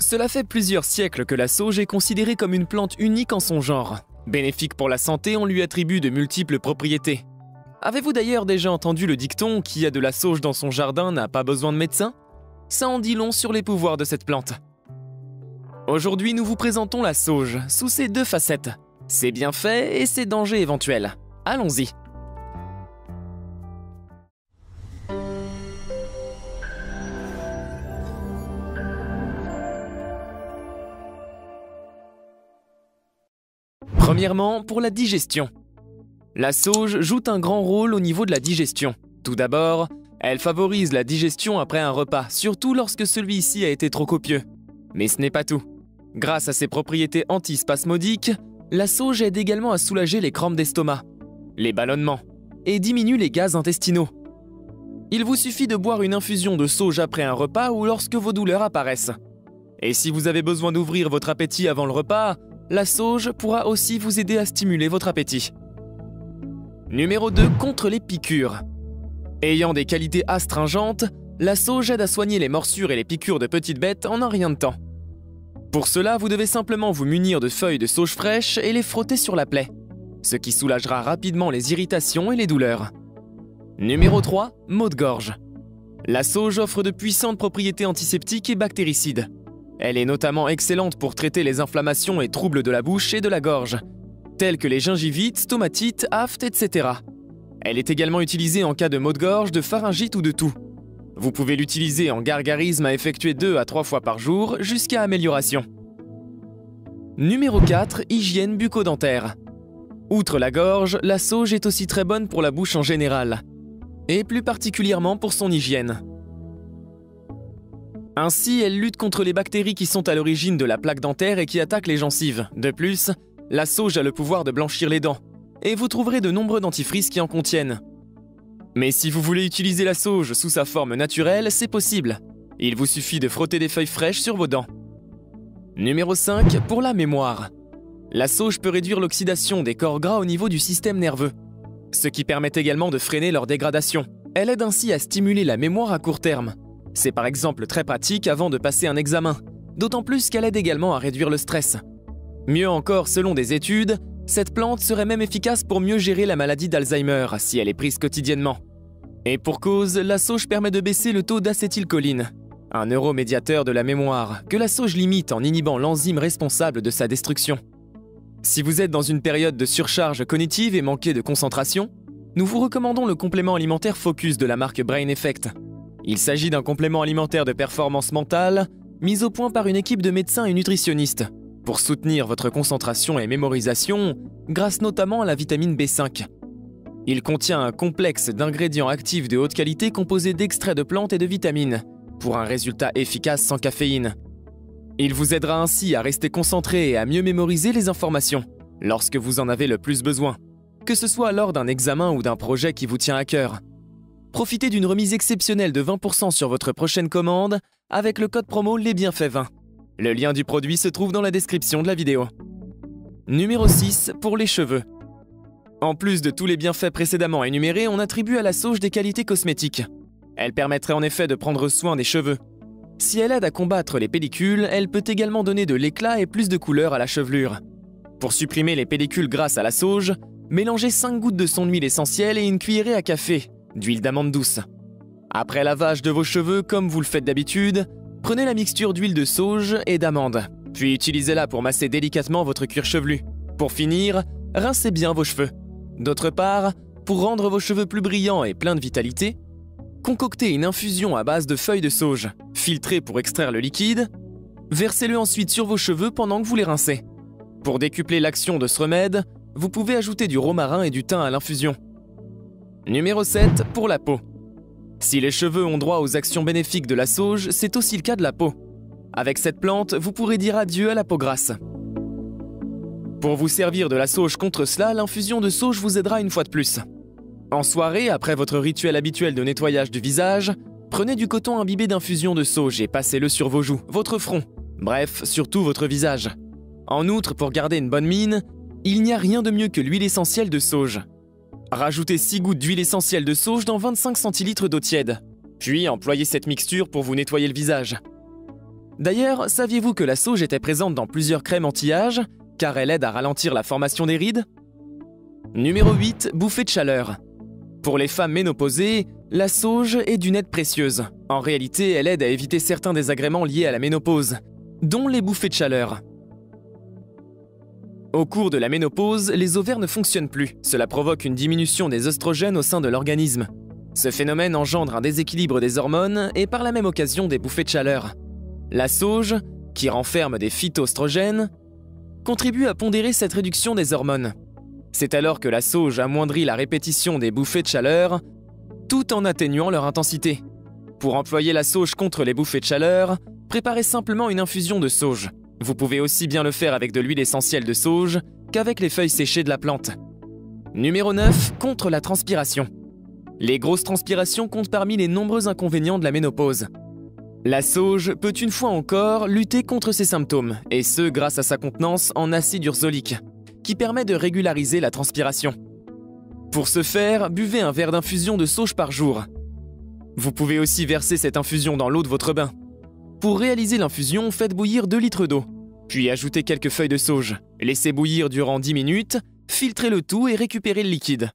Cela fait plusieurs siècles que la sauge est considérée comme une plante unique en son genre. Bénéfique pour la santé, on lui attribue de multiples propriétés. Avez-vous d'ailleurs déjà entendu le dicton « qui a de la sauge dans son jardin n'a pas besoin de médecin » ? Ça en dit long sur les pouvoirs de cette plante. Aujourd'hui, nous vous présentons la sauge sous ses deux facettes, ses bienfaits et ses dangers éventuels. Allons-y. Premièrement, pour la digestion. La sauge joue un grand rôle au niveau de la digestion. Tout d'abord, elle favorise la digestion après un repas, surtout lorsque celui-ci a été trop copieux. Mais ce n'est pas tout. Grâce à ses propriétés antispasmodiques, la sauge aide également à soulager les crampes d'estomac, les ballonnements et diminue les gaz intestinaux. Il vous suffit de boire une infusion de sauge après un repas ou lorsque vos douleurs apparaissent. Et si vous avez besoin d'ouvrir votre appétit avant le repas, la sauge pourra aussi vous aider à stimuler votre appétit. Numéro 2, contre les piqûres. Ayant des qualités astringentes, la sauge aide à soigner les morsures et les piqûres de petites bêtes en un rien de temps. Pour cela, vous devez simplement vous munir de feuilles de sauge fraîches et les frotter sur la plaie, ce qui soulagera rapidement les irritations et les douleurs. Numéro 3, maux de gorge. La sauge offre de puissantes propriétés antiseptiques et bactéricides. Elle est notamment excellente pour traiter les inflammations et troubles de la bouche et de la gorge, tels que les gingivites, stomatites, aftes, etc. Elle est également utilisée en cas de maux de gorge, de pharyngite ou de toux. Vous pouvez l'utiliser en gargarisme à effectuer 2 à 3 fois par jour jusqu'à amélioration. Numéro 4, hygiène bucco-dentaire. Outre la gorge, la sauge est aussi très bonne pour la bouche en général, et plus particulièrement pour son hygiène. Ainsi, elle lutte contre les bactéries qui sont à l'origine de la plaque dentaire et qui attaquent les gencives. De plus, la sauge a le pouvoir de blanchir les dents, et vous trouverez de nombreux dentifrices qui en contiennent. Mais si vous voulez utiliser la sauge sous sa forme naturelle, c'est possible. Il vous suffit de frotter des feuilles fraîches sur vos dents. Numéro 5, pour la mémoire. La sauge peut réduire l'oxydation des corps gras au niveau du système nerveux, ce qui permet également de freiner leur dégradation. Elle aide ainsi à stimuler la mémoire à court terme. C'est par exemple très pratique avant de passer un examen, d'autant plus qu'elle aide également à réduire le stress. Mieux encore, selon des études, cette plante serait même efficace pour mieux gérer la maladie d'Alzheimer si elle est prise quotidiennement. Et pour cause, la sauge permet de baisser le taux d'acétylcholine, un neuromédiateur de la mémoire, que la sauge limite en inhibant l'enzyme responsable de sa destruction. Si vous êtes dans une période de surcharge cognitive et manquez de concentration, nous vous recommandons le complément alimentaire Focus de la marque Brain Effect. Il s'agit d'un complément alimentaire de performance mentale, mis au point par une équipe de médecins et nutritionnistes, pour soutenir votre concentration et mémorisation, grâce notamment à la vitamine B5. Il contient un complexe d'ingrédients actifs de haute qualité composés d'extraits de plantes et de vitamines, pour un résultat efficace sans caféine. Il vous aidera ainsi à rester concentré et à mieux mémoriser les informations, lorsque vous en avez le plus besoin, que ce soit lors d'un examen ou d'un projet qui vous tient à cœur. Profitez d'une remise exceptionnelle de 20% sur votre prochaine commande avec le code promo LESBIENFAITS20. Le lien du produit se trouve dans la description de la vidéo. Numéro 6, pour les cheveux. En plus de tous les bienfaits précédemment énumérés, on attribue à la sauge des qualités cosmétiques. Elle permettrait en effet de prendre soin des cheveux. Si elle aide à combattre les pellicules, elle peut également donner de l'éclat et plus de couleur à la chevelure. Pour supprimer les pellicules grâce à la sauge, mélangez 5 gouttes de son huile essentielle et une cuillerée à café d'huile d'amande douce. Après lavage de vos cheveux, comme vous le faites d'habitude, prenez la mixture d'huile de sauge et d'amande, puis utilisez-la pour masser délicatement votre cuir chevelu. Pour finir, rincez bien vos cheveux. D'autre part, pour rendre vos cheveux plus brillants et pleins de vitalité, concoctez une infusion à base de feuilles de sauge, filtrée pour extraire le liquide, versez-le ensuite sur vos cheveux pendant que vous les rincez. Pour décupler l'action de ce remède, vous pouvez ajouter du romarin et du thym à l'infusion. Numéro 7, pour la peau. Si les cheveux ont droit aux actions bénéfiques de la sauge, c'est aussi le cas de la peau. Avec cette plante, vous pourrez dire adieu à la peau grasse. Pour vous servir de la sauge contre cela, l'infusion de sauge vous aidera une fois de plus. En soirée, après votre rituel habituel de nettoyage du visage, prenez du coton imbibé d'infusion de sauge et passez-le sur vos joues, votre front, bref, sur tout votre visage. En outre, pour garder une bonne mine, il n'y a rien de mieux que l'huile essentielle de sauge. Rajoutez 6 gouttes d'huile essentielle de sauge dans 25 centilitres d'eau tiède, puis employez cette mixture pour vous nettoyer le visage. D'ailleurs, saviez-vous que la sauge était présente dans plusieurs crèmes anti-âge, car elle aide à ralentir la formation des rides? Numéro 8. Bouffée de chaleur. Pour les femmes ménopausées, la sauge est d'une aide précieuse. En réalité, elle aide à éviter certains désagréments liés à la ménopause, dont les bouffées de chaleur. Au cours de la ménopause, les ovaires ne fonctionnent plus. Cela provoque une diminution des œstrogènes au sein de l'organisme. Ce phénomène engendre un déséquilibre des hormones et par la même occasion des bouffées de chaleur. La sauge, qui renferme des phytoestrogènes, contribue à pondérer cette réduction des hormones. C'est alors que la sauge amoindrit la répétition des bouffées de chaleur, tout en atténuant leur intensité. Pour employer la sauge contre les bouffées de chaleur, préparez simplement une infusion de sauge. Vous pouvez aussi bien le faire avec de l'huile essentielle de sauge qu'avec les feuilles séchées de la plante. Numéro 9. Contre la transpiration. Les grosses transpirations comptent parmi les nombreux inconvénients de la ménopause. La sauge peut une fois encore lutter contre ces symptômes, et ce grâce à sa contenance en acide ursolique, qui permet de régulariser la transpiration. Pour ce faire, buvez un verre d'infusion de sauge par jour. Vous pouvez aussi verser cette infusion dans l'eau de votre bain. Pour réaliser l'infusion, faites bouillir 2 litres d'eau, puis ajoutez quelques feuilles de sauge. Laissez bouillir durant 10 minutes, filtrez le tout et récupérez le liquide.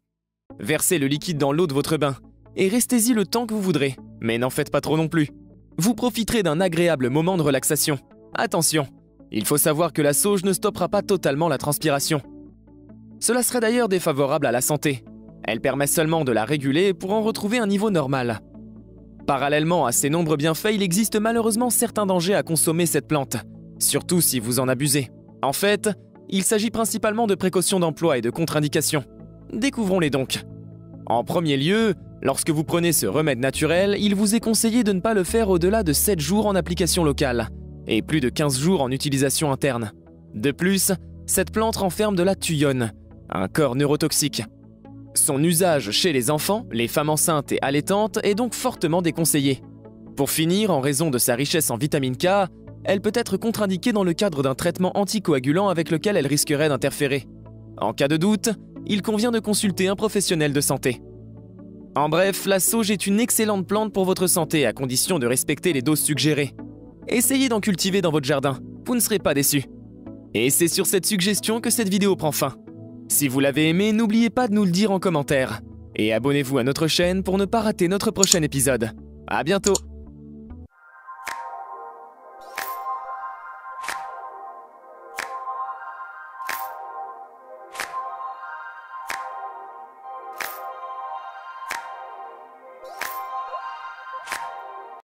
Versez le liquide dans l'eau de votre bain et restez-y le temps que vous voudrez, mais n'en faites pas trop non plus. Vous profiterez d'un agréable moment de relaxation. Attention, il faut savoir que la sauge ne stoppera pas totalement la transpiration. Cela serait d'ailleurs défavorable à la santé. Elle permet seulement de la réguler pour en retrouver un niveau normal. Parallèlement à ces nombreux bienfaits, il existe malheureusement certains dangers à consommer cette plante, surtout si vous en abusez. En fait, il s'agit principalement de précautions d'emploi et de contre-indications. Découvrons-les donc. En premier lieu, lorsque vous prenez ce remède naturel, il vous est conseillé de ne pas le faire au-delà de 7 jours en application locale, et plus de 15 jours en utilisation interne. De plus, cette plante renferme de la thuyone, un corps neurotoxique. Son usage chez les enfants, les femmes enceintes et allaitantes est donc fortement déconseillé. Pour finir, en raison de sa richesse en vitamine K, elle peut être contre-indiquée dans le cadre d'un traitement anticoagulant avec lequel elle risquerait d'interférer. En cas de doute, il convient de consulter un professionnel de santé. En bref, la sauge est une excellente plante pour votre santé à condition de respecter les doses suggérées. Essayez d'en cultiver dans votre jardin, vous ne serez pas déçus. Et c'est sur cette suggestion que cette vidéo prend fin. Si vous l'avez aimé, n'oubliez pas de nous le dire en commentaire. Et abonnez-vous à notre chaîne pour ne pas rater notre prochain épisode. À bientôt!